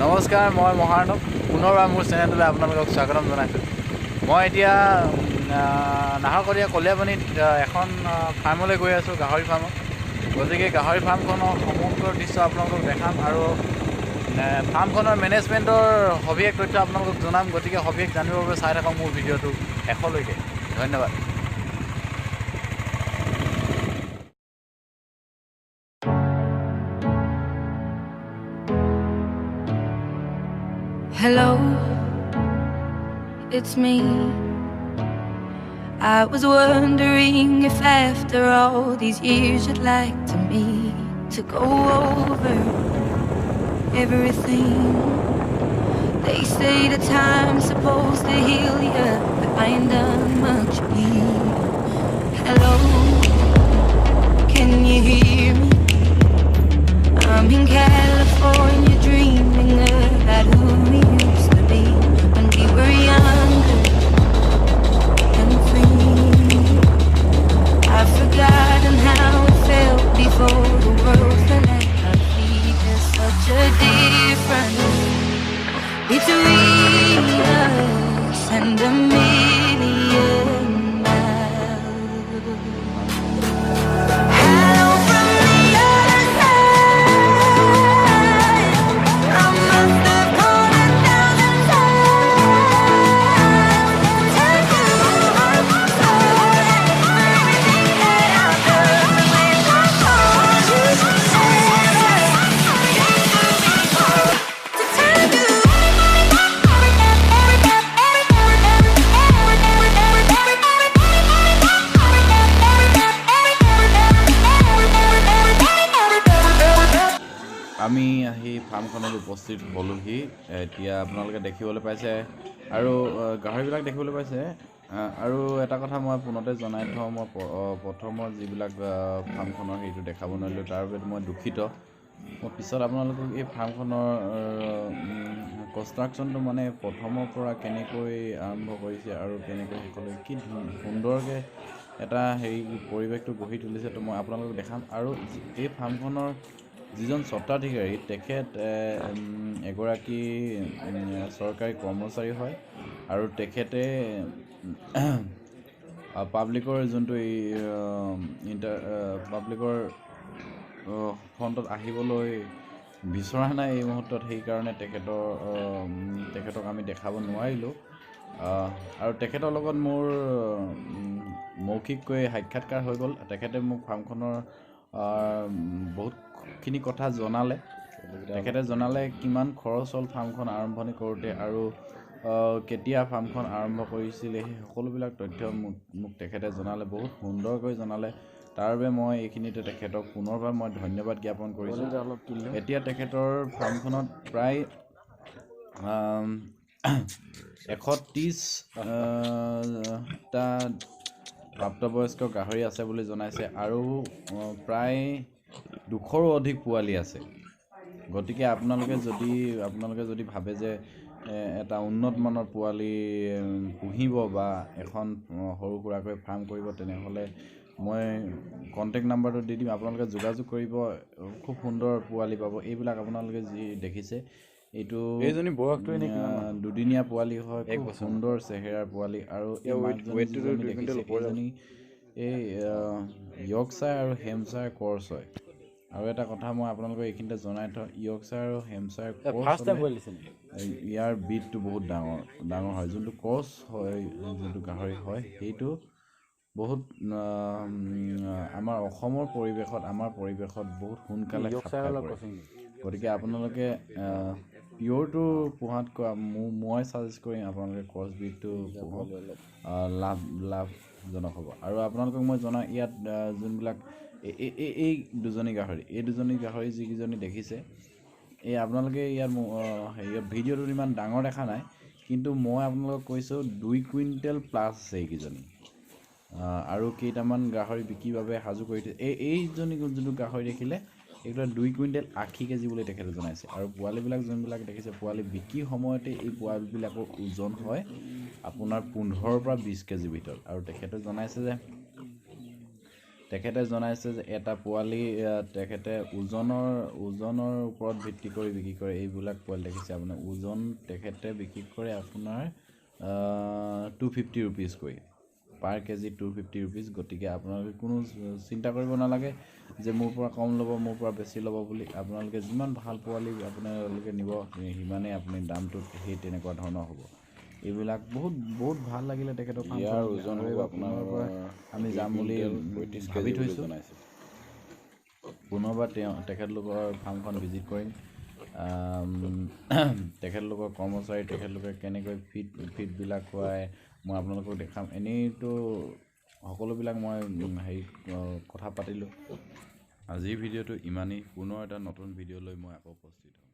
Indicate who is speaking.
Speaker 1: নমস্কাৰ, মই মহাৰ্ণৱ পুনৰবাৰ মোৰ চেনেললৈ আপোনালোকক স্বাগতম জনাইছোঁ। মই এতিয়া নাহৰকটীয়া কলীয়াপানীত এখন ফাৰ্মলৈ গৈ আছোঁ, গাহৰি ফাৰ্মত। গতিকে গাহৰি ফাৰ্মখনৰ সমগ্ৰ দৃশ্য আপোনালোকক দেখাম আৰু ফাৰ্মখনৰ মেনেজমেণ্টৰ সবিশেষ তথ্য আপোনালোকক জনাম। গতিকে সবিশেষ জানিবৰ বাবে চাই থাকক মোৰ ভিডিঅ'টো শেষলৈকে। ধন্যবাদ।
Speaker 2: Hello, it's me. I was wondering if after all these years you'd like to meet to go over everything. They say the time's supposed to heal you, but I ain't done much bleed. Hello, can you hear me? I'm in California dreaming about who we used to be when we were younger and free. I've forgotten how it felt before the world fell at our feet. There's such a difference between us and a million miles. Hello from the other side. I must have called 1,000 times. Tell you I'm sorry for everything that I've done when I called you. To tell you
Speaker 1: আমি আহি ফাৰ্মখনত উপস্থিত হ'লোহি। এতিয়া আপোনালোকে দেখিবলৈ পাইছে আৰু গাহৰিবিলাক দেখিবলৈ পাইছে। আৰু এটা কথা মই পুনতে জনাই থওঁ, মই প্ৰথমৰ যিবিলাক ফাৰ্মখনৰ সেইটো দেখাব নোৱাৰিলোঁ, তাৰ বাবে মই দুখিত। মই পিছত আপোনালোকক এই ফাৰ্মখনৰ কনষ্ট্ৰাকশ্যনটো মানে প্ৰথমৰ পৰা কেনেকৈ আৰম্ভ কৰিছে আৰু কেনেকৈ শেষলৈ কি সুন্দৰকৈ এটা পৰিৱেশটো গঢ়ি তুলিছে, তো মই আপোনালোকক দেখাম। আৰু এই ফাৰ্মখনৰ যিজন স্বত্বাধিকাৰী, তেখেত এগৰাকী চৰকাৰী কৰ্মচাৰী হয় আৰু তেখেতে পাব্লিকৰ যোনটো পাব্লিকৰ ফ্ৰণ্টত আহিবলৈ বিচৰা নাই এই মুহূৰ্তত, সেইকাৰণে তেখেতক আমি দেখাব নোৱাৰিলোঁ। আৰু তেখেতৰ লগত মোৰ মৌখিককৈ সাক্ষাৎকাৰ হৈ গ'ল। তেখেতে মোক ফাৰ্মখনৰ বহুতখিনি কথা জনালে। তেখেতে জনালে কিমান খৰচ হ'ল ফাৰ্মখন আৰম্ভণি কৰোঁতে আৰু কেতিয়া ফাৰ্মখন আৰম্ভ কৰিছিলে, সেই সকলোবিলাক তথ্য মোক তেখেতে জনালে, বহুত সুন্দৰকৈ জনালে। তাৰ বাবে মই এইখিনিতে তেখেতক পুনৰবাৰ মই ধন্যবাদ জ্ঞাপন কৰিছোঁ। এতিয়া তেখেতৰ ফাৰ্মখনত প্ৰায় 130টা প্ৰাপ্তবয়স্ক গাহৰি আছে বুলি জনাইছে আৰু প্ৰায় 200ৰো অধিক পোৱালি আছে। গতিকে আপোনালোকে যদি ভাবে যে এটা উন্নত মানৰ পোৱালি পুহিব বা এখন সৰু সুৰাকৈ ফাৰ্ম কৰিব, তেনেহ'লে মই কণ্টেক্ট নাম্বাৰটো দি দিম, আপোনালোকে যোগাযোগ কৰিব। খুব সুন্দৰ পোৱালি পাব। এইবিলাক আপোনালোকে যি দেখিছে, এইজনী বয়সটো এনে দুদিনীয়া পোৱালি হয়, খুব সুন্দৰ চেহেৰাৰ পোৱালি। আৰু এইজনী য়ৰ্কশ্বায়াৰ আৰু হেম্পশ্বায়াৰ ক্ৰছ হয়। আৰু এটা কথা মই আপোনালোকক এইখিনিতে জনাই থওঁ, য়ৰ্কশ্বায়াৰ আৰু হেম্পশ্বায়াৰ ক্ৰছ ইয়াৰ ব্ৰীডটো বহুত ডাঙৰ হয়। যোনটো ক্ৰছ হয়, যোনটো গাহৰি হয়, সেইটো বহুত আমাৰ অসমৰ পৰিৱেশত বহুত সোনকালে খাপ খাই পৰে। গতিকে আপোনালোকে পিয়ৰটো পোহাতকৈ মই ছাজেষ্ট কৰিম আপোনালোকে ক্ৰছ ব্ৰীডটো পোহক, লাভজনক হ'ব। আৰু আপোনালোকক মই জনাওঁ, ইয়াত যোনবিলাক এই দুজনী গাহৰি যিকেইজনী দেখিছে, আপোনালোকে ইয়াত ভিডিঅ'টোত ইমান ডাঙৰ দেখা নাই, কিন্তু মই আপোনালোকক কৈছোঁ 2 কুইণ্টেল প্লাছ আছে এইকেইজনী। আৰু কেইটামান গাহৰি বিক্ৰীৰ বাবে সাজু কৰি দিছে। এইজনী যোনটো গাহৰি দেখিলে, এইবিলাক 2 কুইণ্টেল 80 কেজি বুলি তেখেতে জনাইছে। আৰু পোৱালিবিলাক যোনবিলাক দেখিছে, পোৱালি বিক্ৰীৰ সময়তে এই পোৱালিবিলাকৰ ওজন হয় আপোনাৰ 15 পৰা 20 কেজিৰ ভিতৰত। আৰু তেখেতে জনাইছে যে তেখেতে জনাইছে যে এটা পোৱালি তেখেতে ওজনৰ ওপৰত ভিত্তি কৰি বিক্ৰী কৰে। এইবিলাক পোৱালি দেখিছে আপোনাৰ ওজন তেখেতে বিক্ৰী কৰে আপোনাৰ 250 ৰুপিজকৈ পাৰ কেজি 250 ৰুপিজ। গতিকে আপোনালোকে কোনো চিন্তা কৰিব নালাগে যে মোৰ পৰা কম ল'ব মোৰ পৰা বেছি ল'ব বুলি। আপোনালোকে যিমান ভাল পোৱালি আপোনালোকে নিব সিমানেই আপুনি দামটো সেই তেনেকুৱা ধৰণৰ হ'ব। এইবিলাক বহুত ভাল লাগিলে তেখেতক। ইয়াৰ ওজন হ'ব আপোনাৰ পৰা আমি যাম বুলি ভাবি থৈছোঁ। পুনৰবাৰ তেখেতলোকৰ ফাৰ্মখন ভিজিট কৰিম। তেখেতলোকৰ কৰ্মচাৰী তেখেতলোকে কেনেকৈ ফিডবিলাক খুৱায় মই আপোনালোকক দেখাম। এনেইতো সকলোবিলাক মই কথা পাতিলোঁ। আজিৰ ভিডিঅ'টো ইমানেই। পুনৰ এটা নতুন ভিডিঅ' লৈ মই আকৌ উপস্থিত হ'ম।